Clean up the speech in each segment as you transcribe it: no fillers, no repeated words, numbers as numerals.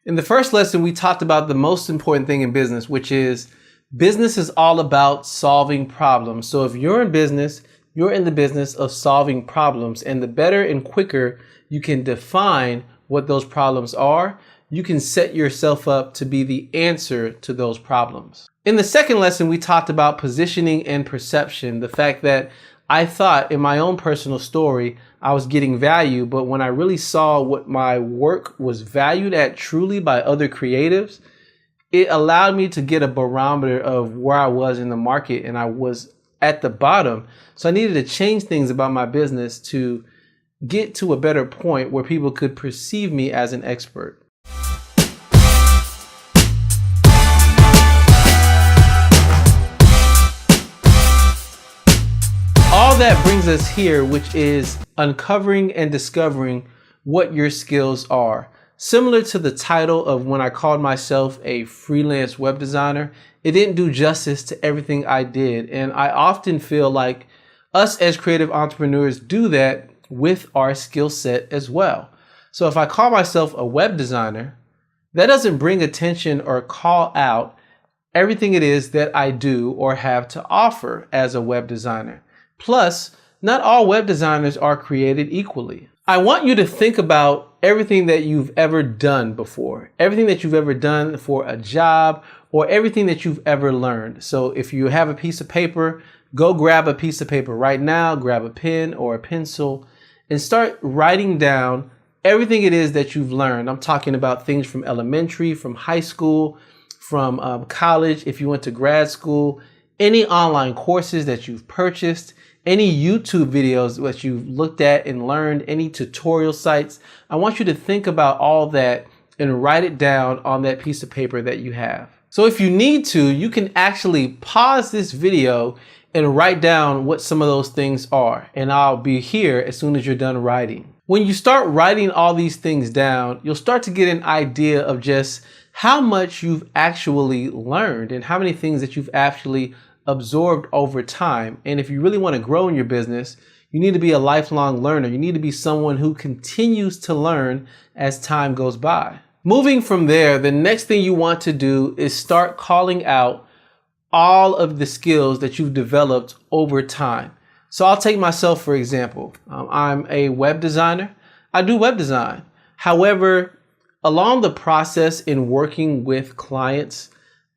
In the first lesson, we talked about the most important thing in business, which is business is all about solving problems. So if you're in business, you're in the business of solving problems. And the better and quicker you can define what those problems are, you can set yourself up to be the answer to those problems. In the second lesson, we talked about positioning and perception, the fact that I thought in my own personal story, I was getting value, but when I really saw what my work was valued at truly by other creatives, it allowed me to get a barometer of where I was in the market, and I was at the bottom. So I needed to change things about my business to get to a better point where people could perceive me as an expert. All that brings us here, which is uncovering and discovering what your skills are. Similar to the title of when I called myself a freelance web designer, it didn't do justice to everything I did. And I often feel like us as creative entrepreneurs do that with our skill set as well. So if I call myself a web designer, that doesn't bring attention or call out everything it is that I do or have to offer as a web designer. Plus, not all web designers are created equally. I want you to think about everything that you've ever done before, everything that you've ever done for a job, or everything that you've ever learned. So if you have a piece of paper, go grab a piece of paper right now, grab a pen or a pencil, and start writing down everything it is that you've learned. I'm talking about things from elementary, from high school, from college, if you went to grad school, any online courses that you've purchased, any YouTube videos that you've looked at and learned, any tutorial sites. I want you to think about all that and write it down on that piece of paper that you have. So if you need to, you can actually pause this video and write down what some of those things are. And I'll be here as soon as you're done writing. When you start writing all these things down, you'll start to get an idea of just how much you've actually learned and how many things that you've actually absorbed over time. And if you really want to grow in your business, you need to be a lifelong learner. You need to be someone who continues to learn as time goes by. Moving from there, the next thing you want to do is start calling out all of the skills that you've developed over time. So I'll take myself, for example. I'm a web designer. I do web design. However, along the process in working with clients,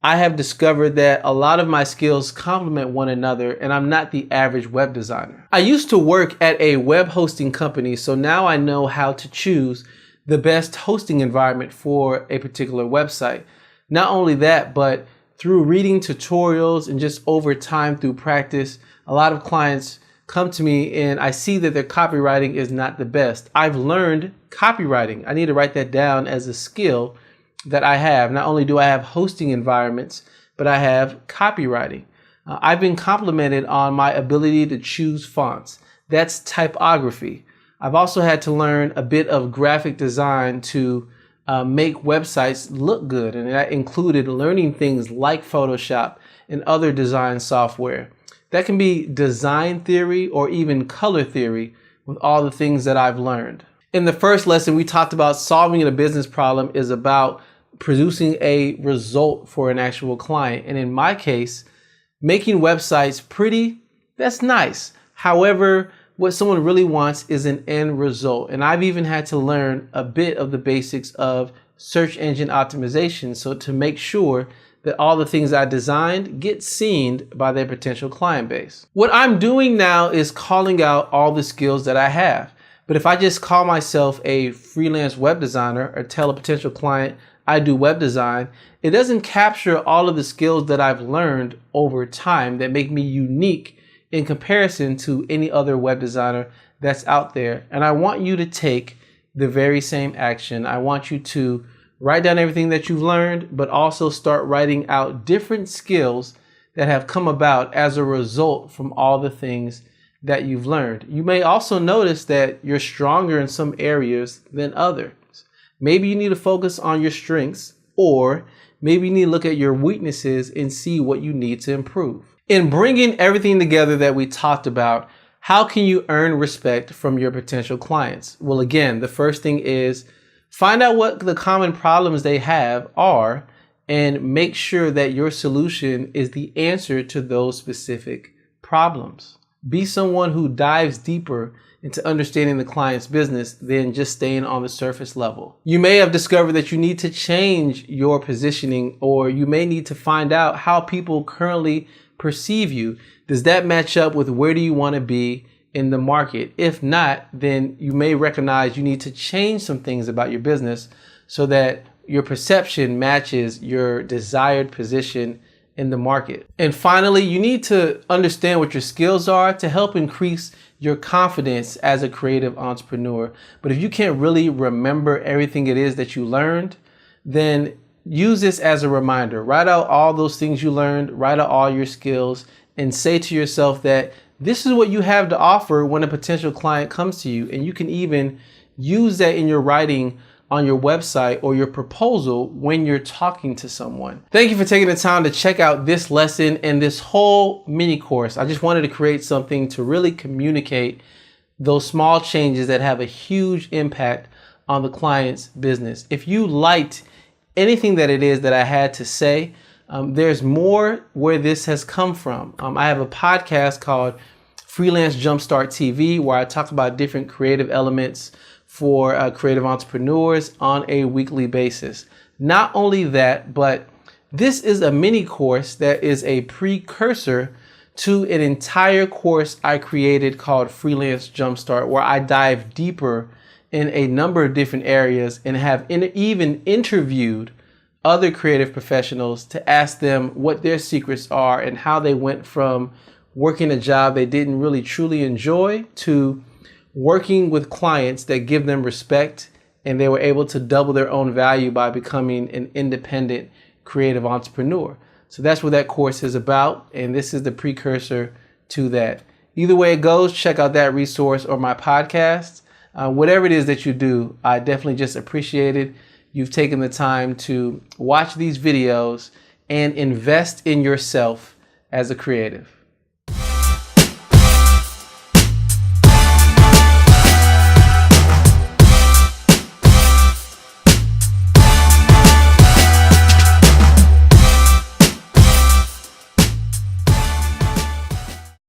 I have discovered that a lot of my skills complement one another, and I'm not the average web designer. I used to work at a web hosting company, so now I know how to choose the best hosting environment for a particular website. Not only that, but through reading tutorials and just over time through practice, a lot of clients come to me and I see that their copywriting is not the best. I've learned copywriting. I need to write that down as a skill that I have. Not only do I have hosting environments, but I have copywriting. I've been complimented on my ability to choose fonts. That's typography. I've also had to learn a bit of graphic design to make websites look good. And that included learning things like Photoshop and other design software. That can be design theory or even color theory with all the things that I've learned. In the first lesson, we talked about solving a business problem is about producing a result for an actual client. And in my case, making websites pretty, that's nice. However, what someone really wants is an end result. And I've even had to learn a bit of the basics of search engine optimization. So to make sure that all the things I designed get seen by their potential client base. What I'm doing now is calling out all the skills that I have. But if I just call myself a freelance web designer or tell a potential client I do web design, it doesn't capture all of the skills that I've learned over time that make me unique in comparison to any other web designer that's out there. And I want you to take the very same action. I want you to write down everything that you've learned, but also start writing out different skills that have come about as a result from all the things that you've learned. You may also notice that you're stronger in some areas than others. Maybe you need to focus on your strengths, or maybe you need to look at your weaknesses and see what you need to improve. In bringing everything together that we talked about, how can you earn respect from your potential clients? Well, again, the first thing is Find out what the common problems they have are and make sure that your solution is the answer to those specific problems. Be someone who dives deeper into understanding the client's business than just staying on the surface level. You may have discovered that you need to change your positioning, or you may need to find out how people currently perceive you. Does that match up with where do you want to be in the market? If not, then you may recognize you need to change some things about your business so that your perception matches your desired position in the market. And finally, you need to understand what your skills are to help increase your confidence as a creative entrepreneur. But if you can't really remember everything it is that you learned, then use this as a reminder. Write out all those things you learned, write out all your skills, and say to yourself that this is what you have to offer when a potential client comes to you. And you can even use that in your writing on your website or your proposal when you're talking to someone. Thank you for taking the time to check out this lesson and this whole mini course. I just wanted to create something to really communicate those small changes that have a huge impact on the client's business. If you liked anything that it is that I had to say, there's more where this has come from. I have a podcast called Freelance Jumpstart TV where I talk about different creative elements for creative entrepreneurs on a weekly basis. Not only that, but this is a mini course that is a precursor to an entire course I created called Freelance Jumpstart, where I dive deeper in a number of different areas and have even interviewed other creative professionals to ask them what their secrets are and how they went from working a job they didn't really truly enjoy to working with clients that give them respect, and they were able to double their own value by becoming an independent creative entrepreneur. So that's what that course is about, and this is the precursor to that. Either way it goes, check out that resource or my podcast. Whatever it is that you do, I definitely just appreciate it. You've taken the time to watch these videos and invest in yourself as a creative.